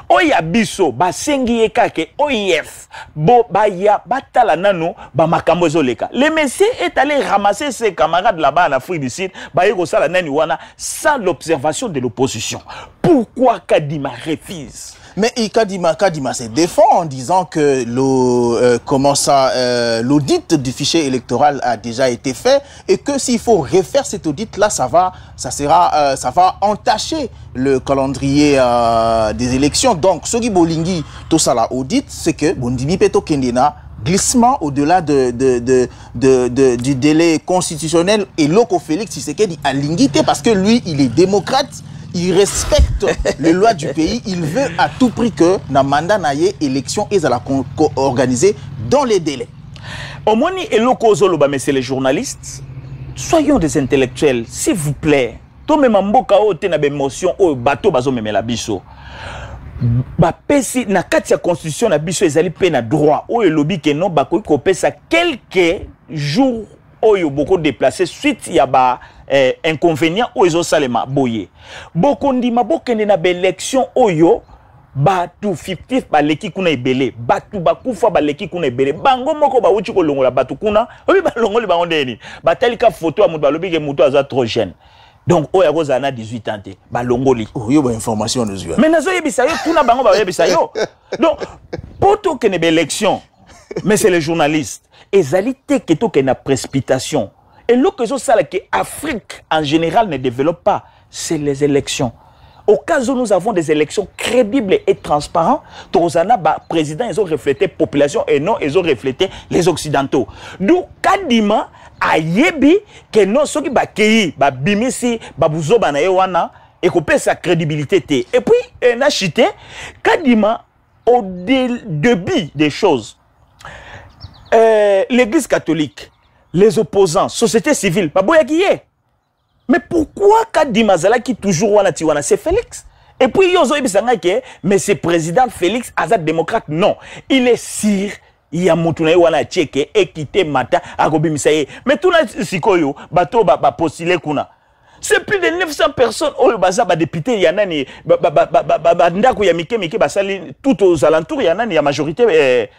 Oya biso ba sengi ekake OIF bo ba ya batala nano ba makambo ezoleka. Le monsieur est allé ramasser ses camarades là-bas en Afrique du Sud ba yeko sala nani wana sans l'observation de l'opposition. Pourquoi Kadima refuse? Mais Kadima se défend en disant que l'audit du fichier électoral a déjà été fait et que s'il faut refaire cet audit-là, ça va entacher le calendrier des élections. Donc, ce qui bolingi tout ça là audit, c'est que Bondimi Peto Kendena glissement au-delà du délai constitutionnel et Loko Félix Tshisekedi a lingité parce que lui, il est démocrate. Il respecte les lois du pays. Il veut à tout prix que na mandat naie élection et à la organisée dans les délais. Au moins, et l'okozoloba, mais c'est les journalistes. Soyons des intellectuels, s'il vous plaît. Tout même mboka o te na émotion au bateau bazo meme la biso. Ba pesi na kati ya constitution na biso ezali pe na droit. O elobi ke non ba ko pesa quelques jours oyo beaucoup déplacé suite ya ba inconvénient oyo salema boye boko ndima bokende na élection oyo batu fictif ba leki kuna ebele batu bakufa ba leki kuna ebele bango moko ba uchi ko longola batu kuna obi ba longoli bango ndeni batalika photo ya mutu balobi ke mutu aza trop jeune. Donc oya goza na 18 ans te ba longoli oyo ba information nous yo mais nazo yebisa yo tuna bango ba yebisa yo. Donc poto kene ba élection mais c'est les journalistes ezali te keto ke na précipitation. Et l'occasion ça que l'Afrique en général ne développe pas, c'est les élections. Au cas où nous avons des élections crédibles et transparentes, Tozana, président, ils ont reflété la population et non, ils ont reflété les Occidentaux. D'où Kadima a yebi que non, ceux qui bakei, bimisi, babouzo banayewana, et qu'on paie sa crédibilité. Et puis, on a chité, Kadima, au début des choses, l'Église catholique, les opposants, société civile, pas boya qui est. Mais pourquoi Kadima Zala qui toujours wana tiwana c'est Félix? Et puis yozo ibisanga ke mais c'est président Félix Azad démocrate non, il est sire ya mutuna wana tcheke équité mata akobimissaye. Mais tout na sikoyo bato ba postuler kuna. C'est plus de 900 personnes au baza ba député yanani ba ndako ya mike basali tout aux alentours yanani ya majorité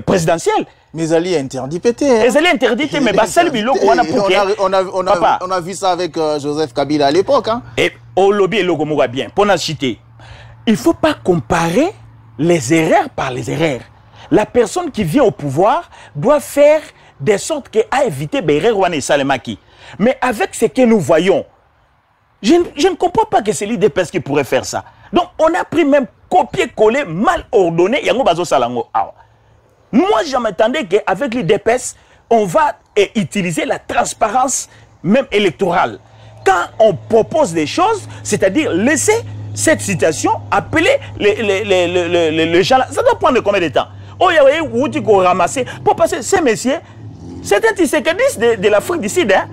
présidentielle. Mais Ali interdit pété. Les Ali interdit mais basali biloko wana pouke. On a vu ça avec Joseph Kabila à l'époque hein. Et au lobby et logo moga bien pour citer. Il faut pas comparer les erreurs par les erreurs. La personne qui vient au pouvoir doit faire de sorte qu'à éviter l'erreur wana salemaki. Mais avec ce que nous voyons, je ne comprends pas que c'est l'IDPS qui pourrait faire ça. Donc, on a pris même copier-coller, mal ordonné. Moi, je m'attendais qu'avec l'IDPS, on va utiliser la transparence même électorale. Quand on propose des choses, c'est-à-dire laisser cette situation, appeler les gens là, ça doit prendre combien de temps? Oh, il y a eu ramasser pour passer ces messieurs. C'est un Tshisekedi de l'Afrique du Sud. Hein?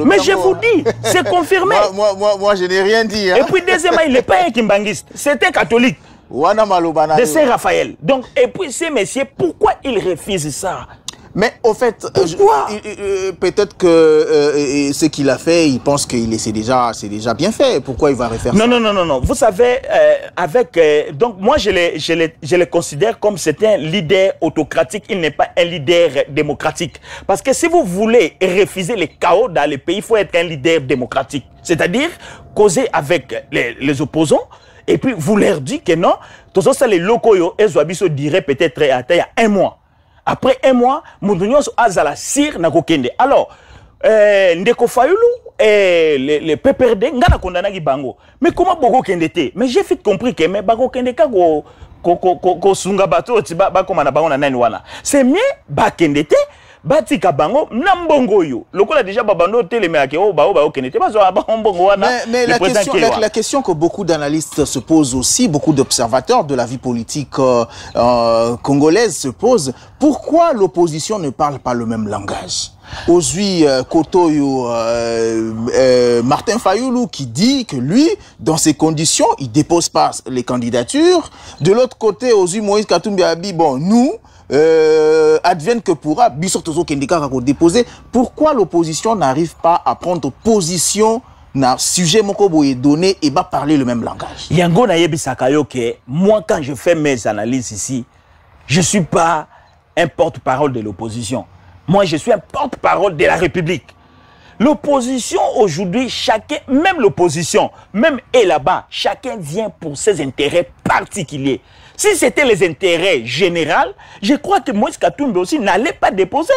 Mais je vous dis, c'est confirmé. Moi, je n'ai rien dit. Hein? Et puis, deuxièmement, il n'est pas un kimbangiste. C'est un catholique. De Saint-Raphaël. Donc, et puis, ces messieurs, pourquoi ils refusent ça? Mais au fait, peut-être que ce qu'il a fait, il pense que c'est déjà bien fait. Pourquoi il va refaire ça? Non. Vous savez, donc moi je le considère comme c'est un leader autocratique. Il n'est pas un leader démocratique. Parce que si vous voulez refuser le chaos dans le pays, il faut être un leader démocratique. C'est-à-dire causer avec les opposants. Et puis vous leur dites que non, tout ça les locaux, ils diraient peut-être il y a un mois. Après un mois, Moudounyos Azala Sir Nakokende. Alors, Ndeko Fayulu et les PPRD, Ngana Kondana Bango. Mais comment Bogo Kendete? Mais j'ai vite compris que mais Bago Kendeka ko sunga bato tiba ba komana bango na nani wana. C'est mieux ba Kendete batika bango nambongo yo. Lokola déjà babando telemea ke o ba Kendete bazo ba mbongo wana. Mais la question que beaucoup d'analystes se posent aussi, beaucoup d'observateurs de la vie politique congolaise se posent, pourquoi l'opposition ne parle pas le même langage? Aujourd'hui, Kotoyo, Martin Fayoulou qui dit que lui, dans ces conditions, il dépose pas les candidatures. De l'autre côté, aujourd'hui, Moïse Katumbi a dit, bon, nous, advienne que pourra, Bissortozo Kendika a déposé. Pourquoi l'opposition n'arrive pas à prendre position na sujet mokobo est donné et va parler le même langage. Yango na yebi sakayo que moi quand je fais mes analyses ici, je suis pas un porte-parole de l'opposition. Moi je suis un porte-parole de la République. L'opposition aujourd'hui, chacun, même l'opposition, même et là-bas, chacun vient pour ses intérêts particuliers. Si c'était les intérêts généraux, je crois que Moïse Katumbi aussi n'allait pas déposer.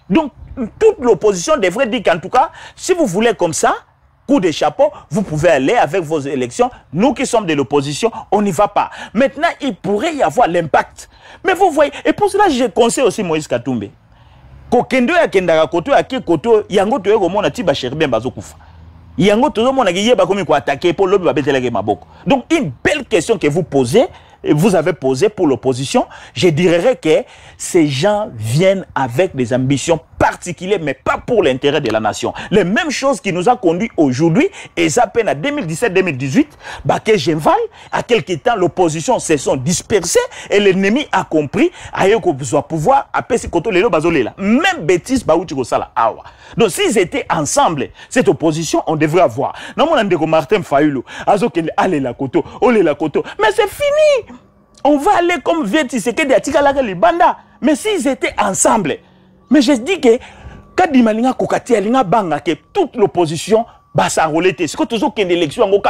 Donc, toute l'opposition devrait dire qu'en tout cas, si vous voulez comme ça, coup de chapeau, vous pouvez aller avec vos élections. Nous qui sommes de l'opposition, on n'y va pas. Maintenant, il pourrait y avoir l'impact. Mais vous voyez, et pour cela, je conseille aussi Moïse Katumbi. Kokendo ya kendaka koto ya ki koto yango toye komona ti ba Cherben bazokufa. Yango tozo mona ki yeba komi ko attaquer pour lobi ba beteleke maboko. Donc une belle question que vous avez posée pour l'opposition, je dirais que ces gens viennent avec des ambitions particulières, mais pas pour l'intérêt de la nation. Les mêmes choses qui nous a conduit aujourd'hui, et ça peine à 2017-2018, Baké Genval, à quelque temps, l'opposition se sont dispersées et l'ennemi a compris, pouvoir, même bêtise, donc s'ils étaient ensemble, cette opposition, on devrait avoir. Non, mon andeko Martin Fayulu, allez la koto, mais c'est fini. On va aller comme Vieti Sekedi Atikalaka Libanda. Mais s'ils étaient ensemble, mais je dis que quand Dimalinga Kokati Alinga Banga, que toute l'opposition va s'enrôler. C'est que toujours qu'il y a une élection, donc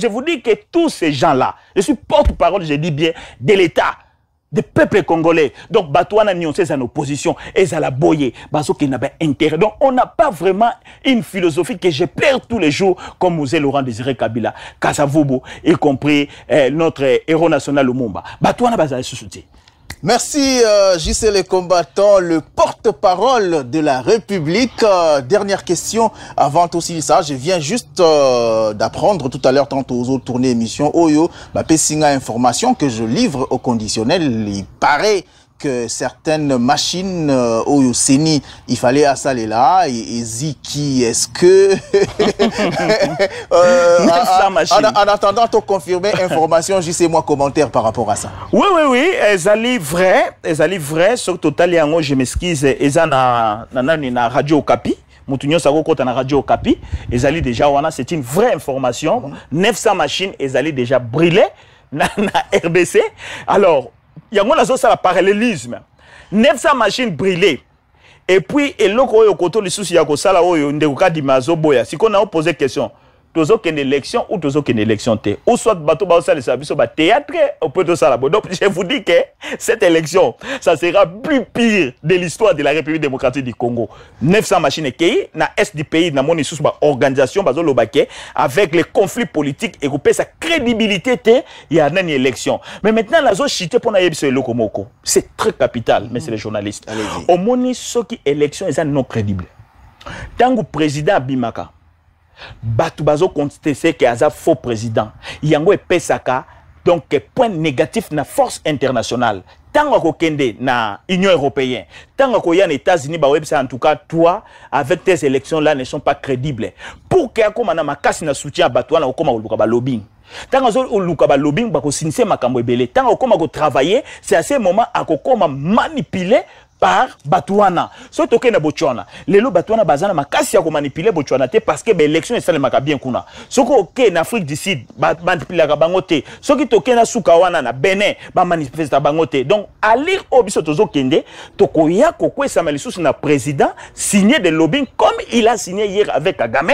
je vous dis que tous ces gens-là, je suis porte-parole, je dis bien, de l'État, des peuples congolais. Donc, Batouana Nyon, c'est en opposition, et ça la boyé, parce qu'il n'a pas intérêt. Donc, on n'a pas vraiment une philosophie que je perds tous les jours, comme Mosé Laurent Désiré Kabila, Kasavubu, y compris notre héros national Lumumba. Batouana Bazale Soussouti. Merci JC les combattants, le porte-parole de la République. Dernière question, avant aussi ça, je viens juste d'apprendre tout à l'heure, tantôt aux autres tournées émissions, Oyo, ma Pessinga information que je livre au conditionnel. Il paraît que certaines machines au Séni, il fallait installer là, et Ziki, est-ce que en attendant de confirmer information, juste moi commentaire par rapport à ça. Oui, elles allaient vrai, sur total yango, je m'excuse, elles na Radio Okapi. Moutounio Sago Kota na Radio Okapi, elles allaient déjà, c'est une vraie information. 900 machines, elles allaient déjà brûler na RBC. Alors, il y a ça parallélisme. 900 machines brûlées. Et puis, et l'autre, il y a un si on a posé question, toujours qu'une élection ou toujours qu'une élection té ou soit bateau le service au théâtre ou peut tout ça. Donc je vous dis que cette élection ça sera plus pire de l'histoire de la République démocratique du Congo. 900 machines qui na est du pays na moni sous organisation bazo lobake avec les conflits politiques et couper sa crédibilité té il y a une élection. Mais maintenant la zone chité pour na yebise lokomoko. C'est très capital mais c'est les journalistes. Au moni ceux qui élection est non crédible. Tango président Bimaka Batu bazo contesté que Aza faux président. Yango et Pesaka donc point négatif na force internationale. Tant qu'on kende na Union européenne, tant qu'on y a les États-Unis, bah en tout cas toi avec tes élections là ne sont pas crédibles. Pour que comme na makasi na soutien Batouana ou comme au lobbying. Tant qu'on lukaba lobbying ba ko sinise makambo ebele. Tant qu'on comme travailler, c'est à ce moment à ko comme manipuler par Batouana. So toke na Botswana. Lelo Batouana bazana makasi ya ko manipuler Botswana te parce que l'élection est sale makabien kuna. Soko ok na Afrique du Sud manipuler ka bangote. Soki toke na Sukawana na Benin ba manifester bangote. Donc à lire obiso tozo kende tokoya kokwe samalisusu na président signé de lobbying comme il a signé hier avec Kagame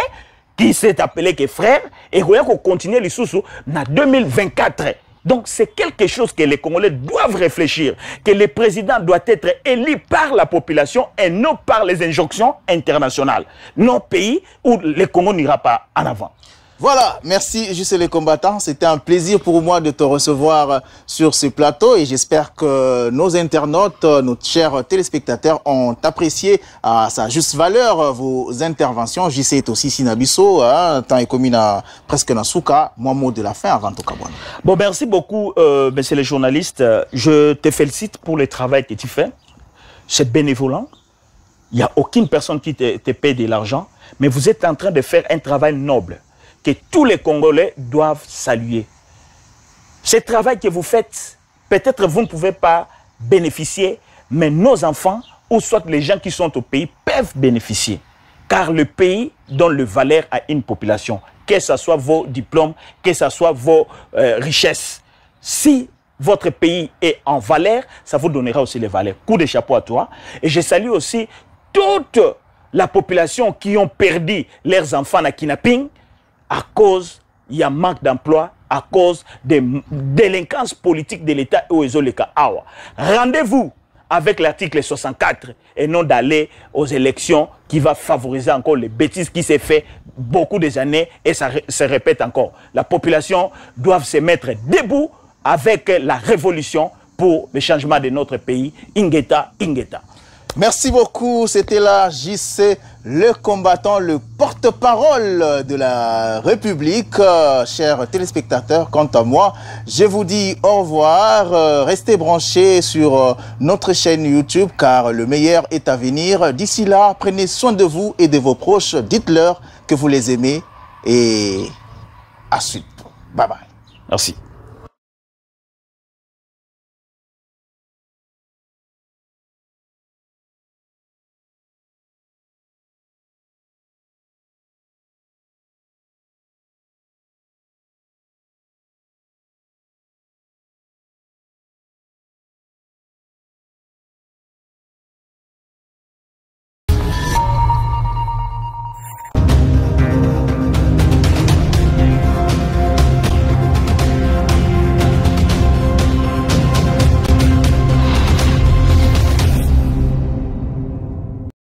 qui s'est appelé que frère et koya ko continuer les sous na 2024. Donc c'est quelque chose que les Congolais doivent réfléchir, que le président doit être élu par la population et non par les injonctions internationales. Nos pays où le Congo n'ira pas en avant. Voilà, merci juste les combattants. C'était un plaisir pour moi de te recevoir sur ce plateau et j'espère que nos internautes, nos chers téléspectateurs ont apprécié à sa juste valeur vos interventions. JC est aussi Sinabiso, temps est commis presque na souka. Moi, mot de la fin avant tout cas. Bon, merci beaucoup, messieurs les journalistes. Je te félicite pour le travail que tu fais. C'est bénévolant. Il n'y a aucune personne qui te paie de l'argent, mais vous êtes en train de faire un travail noble que tous les Congolais doivent saluer. Ce travail que vous faites, peut-être vous ne pouvez pas bénéficier, mais nos enfants, ou soit les gens qui sont au pays, peuvent bénéficier. car le pays donne le valeur à une population, que ce soit vos diplômes, que ce soit vos richesses. Si votre pays est en valeur, ça vous donnera aussi les valeurs. Coup de chapeau à toi. Et je salue aussi toute la population qui ont perdu leurs enfants à kidnapping à cause, il y a manque d'emploi, à cause des délinquances politiques de l'État et aux Ezoleka Awa. Rendez-vous avec l'article 64 et non d'aller aux élections qui va favoriser encore les bêtises qui s'est fait beaucoup des années et ça se répète encore. La population doit se mettre debout avec la révolution pour le changement de notre pays. Ingeta, Ingeta. Merci beaucoup. C'était là JC, le combattant, le porte-parole de la République. Chers téléspectateurs, quant à moi, je vous dis au revoir. Restez branchés sur notre chaîne YouTube car le meilleur est à venir. D'ici là, prenez soin de vous et de vos proches. Dites-leur que vous les aimez et à suite. Bye bye. Merci.